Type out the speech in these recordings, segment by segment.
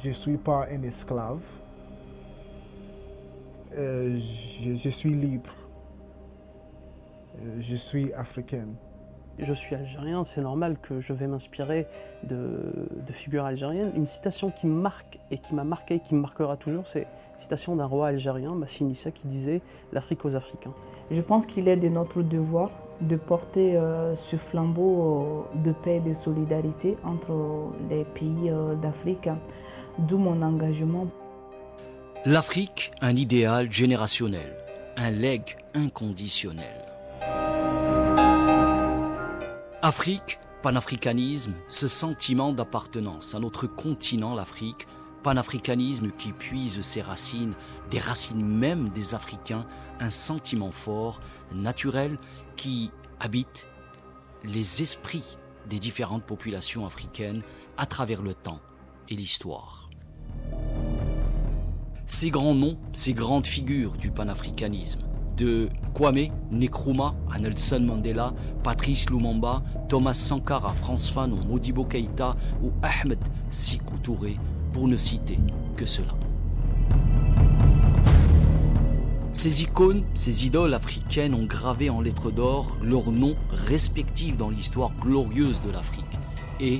je ne suis pas un esclave. Je suis libre. Je suis africaine. Je suis algérien, c'est normal que je vais m'inspirer de figures algériennes. Une citation qui me marque et qui m'a marqué et qui me marquera toujours, c'est une citation d'un roi algérien, Massine Issa, qui disait « l'Afrique aux Africains ». Je pense qu'il est de notre devoir de porter ce flambeau de paix et de solidarité entre les pays d'Afrique, d'où mon engagement. L'Afrique, un idéal générationnel, un legs inconditionnel. Afrique, panafricanisme, ce sentiment d'appartenance à notre continent, l'Afrique, panafricanisme qui puise ses racines, des racines même des Africains, un sentiment fort, naturel, qui habite les esprits des différentes populations africaines à travers le temps et l'histoire. Ces grands noms, ces grandes figures du panafricanisme, de Kwame Nkrumah à Nelson Mandela, Patrice Lumumba, Thomas Sankara, Frantz Fanon, Modibo Keïta ou Ahmed Sékou Touré, pour ne citer que cela. Ces icônes, ces idoles africaines ont gravé en lettres d'or leurs noms respectifs dans l'histoire glorieuse de l'Afrique et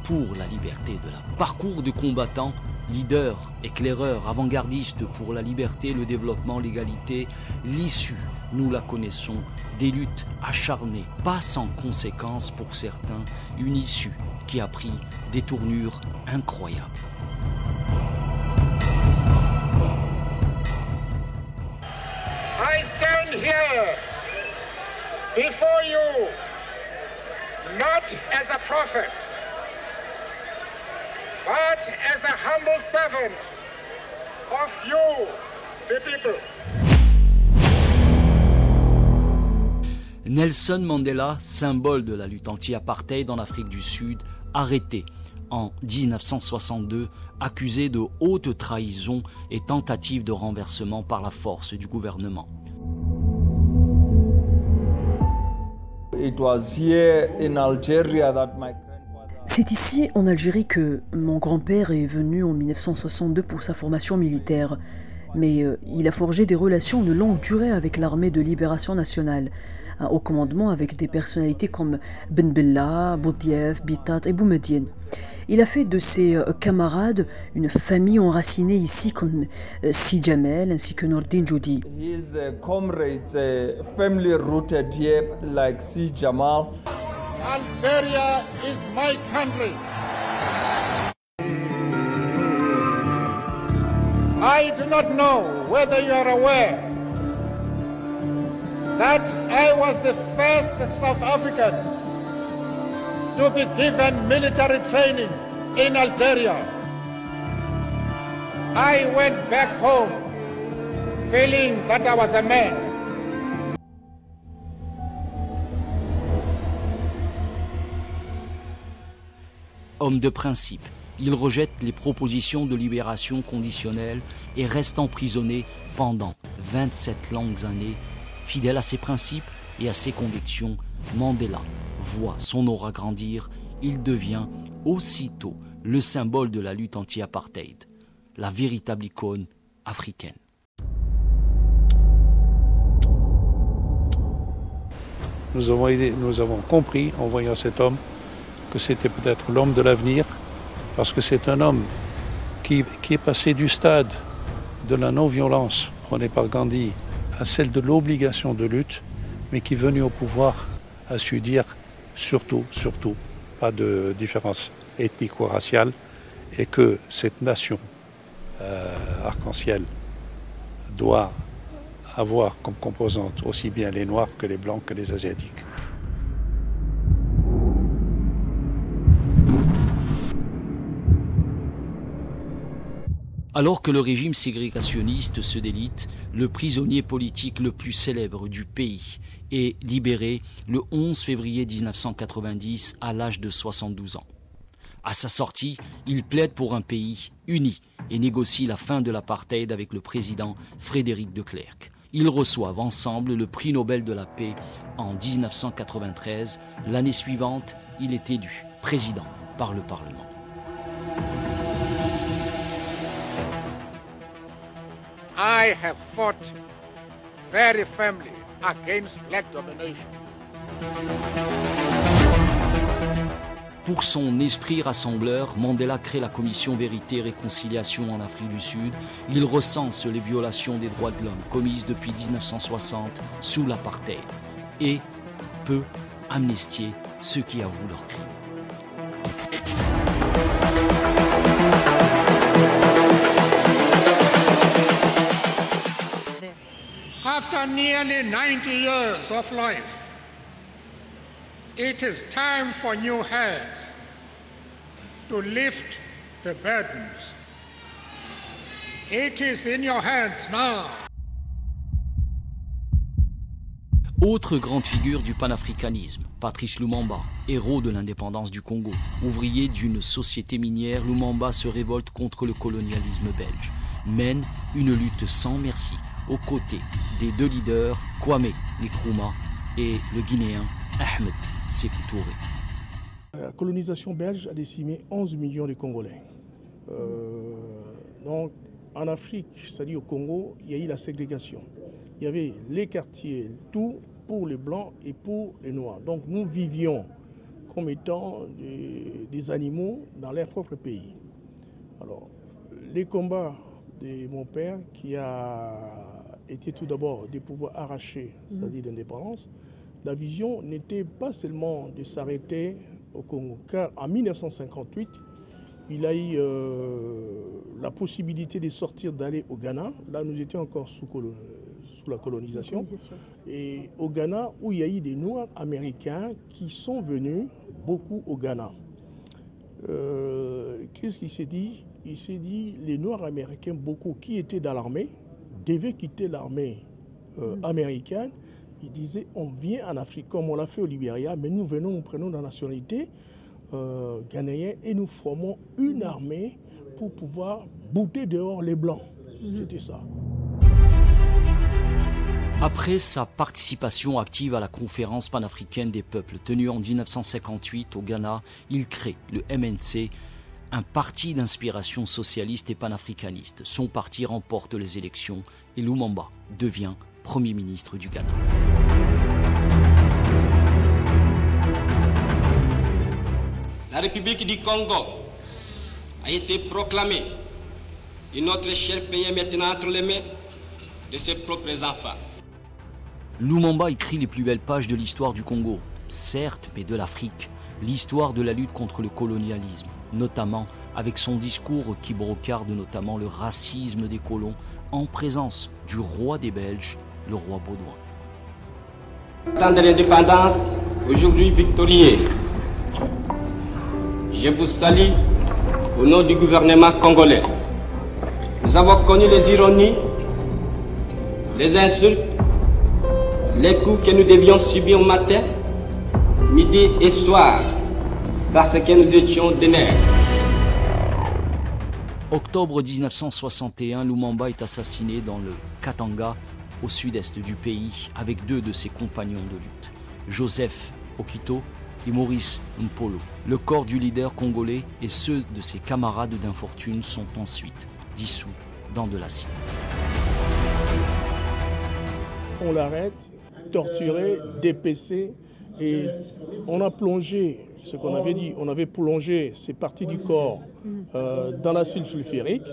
pour la liberté de la parcours de combattants, leaders, éclaireurs, avant-gardistes pour la liberté, le développement, l'égalité, l'issue, nous la connaissons, des luttes acharnées, pas sans conséquences pour certains, une issue qui a pris des tournures incroyables. I stand here before you not as a prophet, but as a humble servant of you, the people. Nelson Mandela, symbole de la lutte anti-apartheid en Afrique du Sud, arrêté en 1962, accusé de haute trahison et tentative de renversement par la force du gouvernement. C'est ici, en Algérie, que mon grand-père est venu en 1962 pour sa formation militaire. Mais il a forgé des relations de longue durée avec l'armée de libération nationale, au commandement avec des personnalités comme Ben Bella, Boudief, Bitat et Boumediene. Il a fait de ses camarades une famille enracinée ici comme Si Jamel ainsi que Nordin Joudi. His comrades, family rooted here like Si Jamal. Algeria is my country. I do not know whether you are aware that I was the first South African to be given military training in Algeria. I went back home feeling that I was a man. Homme de principe, il rejette les propositions de libération conditionnelle et reste emprisonné pendant 27 longues années. Fidèle à ses principes et à ses convictions, Mandela voit son aura grandir. Il devient aussitôt le symbole de la lutte anti-apartheid, la véritable icône africaine. Nous avons compris en voyant cet homme que c'était peut-être l'homme de l'avenir, parce que c'est un homme qui est passé du stade de la non-violence prônée par Gandhi à celle de l'obligation de lutte, mais qui, venu au pouvoir, a su dire surtout, pas de différence ethnico-raciale, et que cette nation arc-en-ciel doit avoir comme composante aussi bien les Noirs que les Blancs que les Asiatiques. Alors que le régime ségrégationniste se délite, le prisonnier politique le plus célèbre du pays est libéré le 11 février 1990 à l'âge de 72 ans. À sa sortie, il plaide pour un pays uni et négocie la fin de l'apartheid avec le président Frédéric de Klerk. Ils reçoivent ensemble le prix Nobel de la paix en 1993. L'année suivante, il est élu président par le Parlement. I have fought very firmly against black domination. Pour son esprit rassembleur, Mandela crée la commission Vérité et Réconciliation en Afrique du Sud. Il recense les violations des droits de l'homme commises depuis 1960 sous l'apartheid et peut amnistier ceux qui avouent leurs crimes. After nearly 90 years of life, it is time for new hands to lift the burdens. It is in your hands now. Autre grande figure du panafricanisme, Patrice Lumumba, héros de l'indépendance du Congo. Ouvrier d'une société minière, Lumumba se révolte contre le colonialisme belge, mène une lutte sans merci aux côtés des deux leaders, Kwame Nkrumah et le Guinéen Ahmed Sékou Touré. La colonisation belge a décimé 11 millions de Congolais. Donc en Afrique, c'est-à-dire au Congo, il y a eu la ségrégation. Il y avait les quartiers, tout pour les Blancs et pour les Noirs. Donc nous vivions comme étant des animaux dans leur propre pays. Alors, les combats de mon père, qui a été tout d'abord de pouvoir arracher, c'est-à-dire l'indépendance, la vision n'était pas seulement de s'arrêter au Congo, car en 1958, il a eu la possibilité de sortir, d'aller au Ghana. Là, nous étions encore sous la colonisation. Et au Ghana, où il y a eu des Noirs américains qui sont venus beaucoup au Ghana. Qu'est-ce qu'il s'est dit? Il s'est dit les Noirs américains, beaucoup qui étaient dans l'armée, devaient quitter l'armée américaine. Il disait on vient en Afrique comme on l'a fait au Libéria, mais nous venons, nous prenons la nationalité ghanéenne et nous formons une armée pour pouvoir bouter dehors les Blancs. C'était ça. Après sa participation active à la conférence panafricaine des peuples tenue en 1958 au Ghana, il crée le MNC, un parti d'inspiration socialiste et panafricaniste. Son parti remporte les élections et Lumumba devient Premier ministre du Ghana. La République du Congo a été proclamée et notre cher pays est maintenant entre les mains de ses propres enfants. Lumumba écrit les plus belles pages de l'histoire du Congo, certes, mais de l'Afrique, l'histoire de la lutte contre le colonialisme, notamment avec son discours qui brocarde notamment le racisme des colons en présence du roi des Belges, le roi Baudouin. Temps de l'indépendance, aujourd'hui victorieux, je vous salue au nom du gouvernement congolais. Nous avons connu les ironies, les insultes, les coups que nous devions subir matin, midi et soir, parce que nous étions des nègres. Octobre 1961, Lumumba est assassiné dans le Katanga, au sud-est du pays, avec deux de ses compagnons de lutte, Joseph Okito et Maurice Mpolo. Le corps du leader congolais et ceux de ses camarades d'infortune sont ensuite dissous dans de l'acide. On l'arrête, torturé, dépecé, et on a plongé, ce qu'on avait dit, on avait plongé ces parties du corps dans l'acide sulfurique,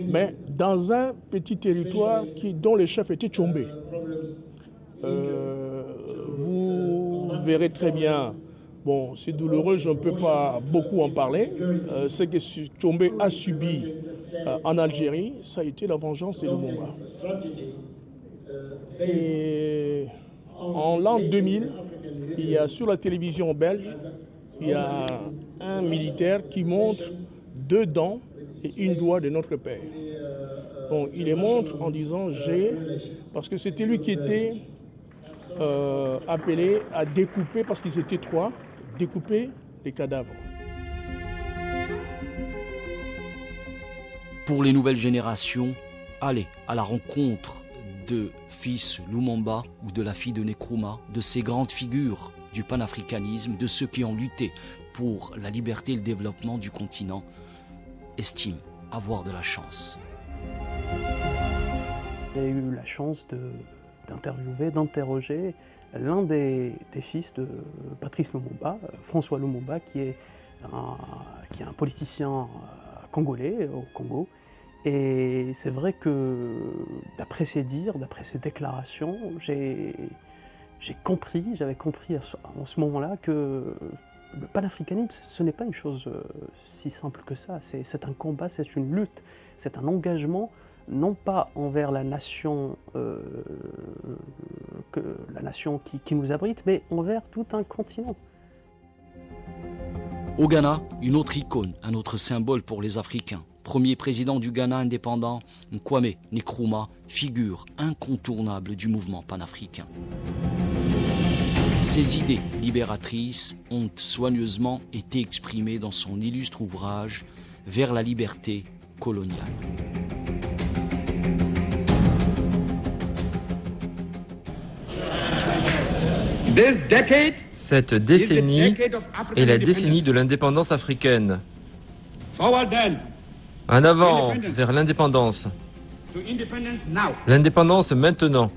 mais dans un petit territoire dont le chef était Tchombé. Vous verrez très bien, bon, c'est douloureux, je ne peux pas beaucoup en parler. Ce que Tchombé a subi en Algérie, ça a été la vengeance de Lumumba. Et en l'an 2000, il y a sur la télévision belge, il y a un militaire qui montre deux dents et une doigt de notre père. Bon, il les montre en disant j'ai, parce que c'était lui qui était appelé à découper, parce qu'ils étaient trois, découper les cadavres. Pour les nouvelles générations, allez à la rencontre de fils Lumumba ou de la fille de Nkrumah, de ces grandes figures du panafricanisme, de ceux qui ont lutté pour la liberté et le développement du continent, estiment avoir de la chance. J'ai eu la chance d'interroger l'un des fils de Patrice Lumumba, François Lumumba, qui est un politicien congolais au Congo. Et c'est vrai que d'après ses dires, d'après ses déclarations, j'avais compris en ce moment-là que le panafricanisme, ce n'est pas une chose si simple que ça. C'est un combat, c'est une lutte, c'est un engagement, non pas envers la nation, qui nous abrite, mais envers tout un continent. Au Ghana, une autre icône, un autre symbole pour les Africains. Premier président du Ghana indépendant, Kwame Nkrumah, figure incontournable du mouvement panafricain. Ses idées libératrices ont soigneusement été exprimées dans son illustre ouvrage « Vers la liberté coloniale ». Cette décennie est la décennie de l'indépendance africaine. En avant vers l'indépendance. L'indépendance maintenant.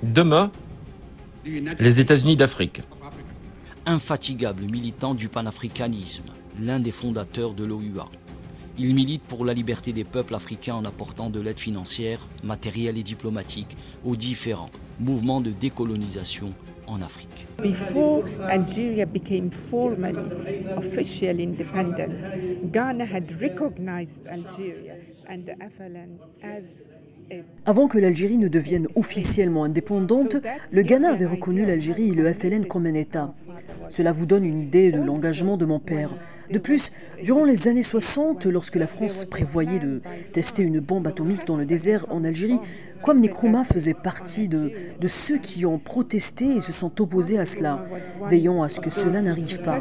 Demain, les États-Unis d'Afrique. Infatigable militant du panafricanisme, l'un des fondateurs de l'OUA. Il milite pour la liberté des peuples africains en apportant de l'aide financière, matérielle et diplomatique aux différents mouvements de décolonisation en Afrique. Before Algeria became formally official independent, Ghana had recognized Algeria and the FLN as Avant que l'Algérie ne devienne officiellement indépendante, le Ghana avait reconnu l'Algérie et le FLN comme un État. Cela vous donne une idée de l'engagement de mon père. De plus, durant les années 60, lorsque la France prévoyait de tester une bombe atomique dans le désert en Algérie, Kwame Nkrumah faisait partie de ceux qui ont protesté et se sont opposés à cela, veillant à ce que cela n'arrive pas.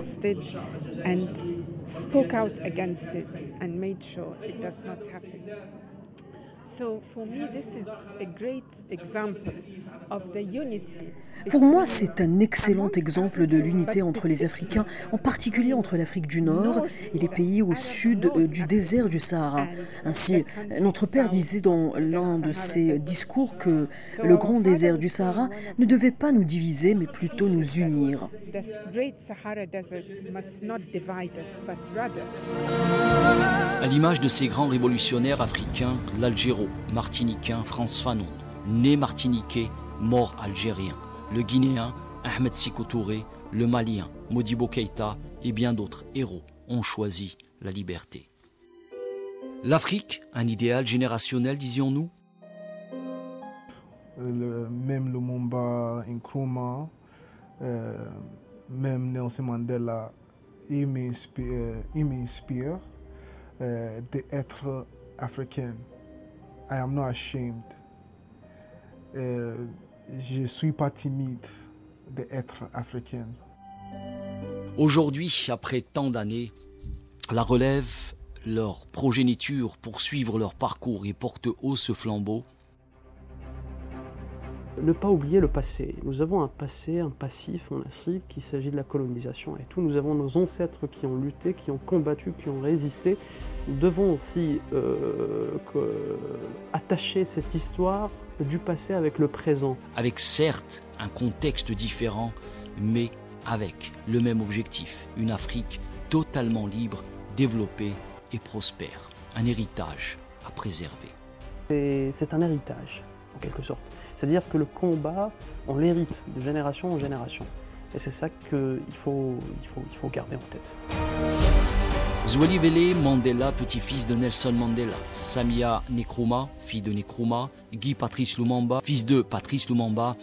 Pour moi, c'est un excellent exemple de l'unité entre les Africains, en particulier entre l'Afrique du Nord et les pays au sud du désert du Sahara. Ainsi, notre père disait dans l'un de ses discours que le grand désert du Sahara ne devait pas nous diviser, mais plutôt nous unir. À l'image de ces grands révolutionnaires africains, l'Algéro, martiniquin Frantz Fanon, né martiniquais, mort algérien, le Guinéen Ahmed Sékou Touré, le Malien Modibo Keïta et bien d'autres héros ont choisi la liberté. L'Afrique, un idéal générationnel, disions-nous? Même Lumumba, Nkrumah, même Nelson Mandela, il m'inspire d'être africain. I am not ashamed. Je ne suis pas timide d'être africain. Aujourd'hui, après tant d'années, la relève, leur progéniture poursuivre leur parcours et porte haut ce flambeau. Ne pas oublier le passé. Nous avons un passé, un passif en Afrique, il s'agit de la colonisation et tout. Nous avons nos ancêtres qui ont lutté, qui ont combattu, qui ont résisté. Nous devons aussi attacher cette histoire du passé avec le présent. Avec certes un contexte différent, mais avec le même objectif. Une Afrique totalement libre, développée et prospère. Un héritage à préserver. C'est un héritage, en quelque sorte. C'est-à-dire que le combat, on l'hérite de génération en génération. Et c'est ça qu'il faut garder en tête. Zwelivelé Mandela, petit-fils de Nelson Mandela, Samia Nkrumah, fille de Nkrumah, Guy Patrice Lumumba, fils de Patrice Lumumba,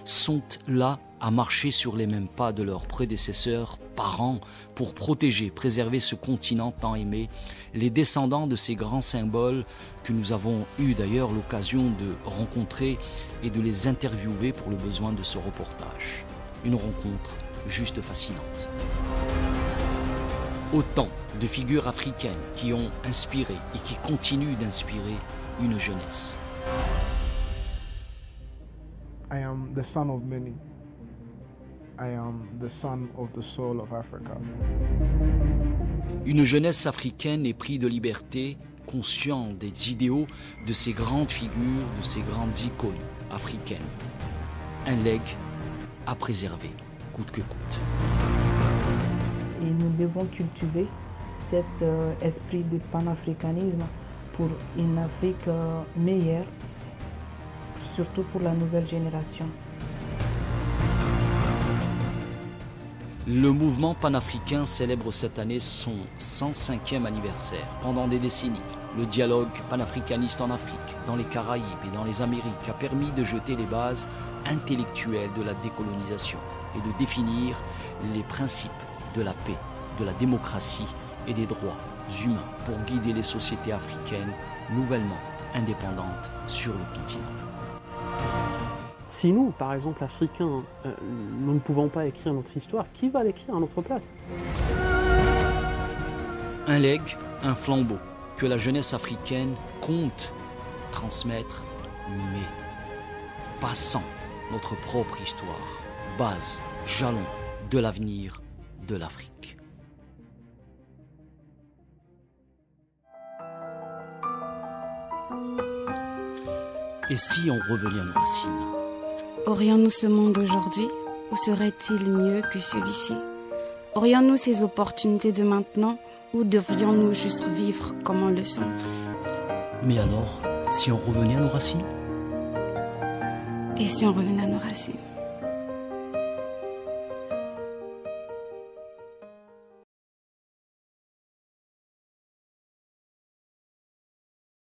sont là à marcher sur les mêmes pas de leurs prédécesseurs, parents, pour protéger, préserver ce continent tant aimé, les descendants de ces grands symboles que nous avons eu d'ailleurs l'occasion de rencontrer et de les interviewer pour le besoin de ce reportage. Une rencontre juste fascinante. Autant de figures africaines qui ont inspiré et qui continuent d'inspirer une jeunesse. I am the son of many. I am the son of the soul of Africa. Une jeunesse africaine éprise de liberté, conscient des idéaux de ces grandes figures, de ces grandes icônes africaines. Un legs à préserver, coûte que coûte. Et nous devons cultiver cet esprit de panafricanisme pour une Afrique meilleure, surtout pour la nouvelle génération. Le mouvement panafricain célèbre cette année son 105e anniversaire. Pendant des décennies, le dialogue panafricaniste en Afrique, dans les Caraïbes et dans les Amériques a permis de jeter les bases intellectuelles de la décolonisation et de définir les principes de la paix, de la démocratie et des droits humains pour guider les sociétés africaines nouvellement indépendantes sur le continent. Si nous, par exemple, Africains, nous ne pouvons pas écrire notre histoire, qui va l'écrire à notre place? Un legs, un flambeau que la jeunesse africaine compte transmettre, mais pas sans notre propre histoire, base, jalon de l'avenir de l'Afrique. Et si on revenait à nos racines? Aurions-nous ce monde aujourd'hui ou serait-il mieux que celui-ci? Aurions-nous ces opportunités de maintenant ou devrions-nous juste vivre comme on le sent? Mais alors, si on revenait à nos racines? Et si on revenait à nos racines?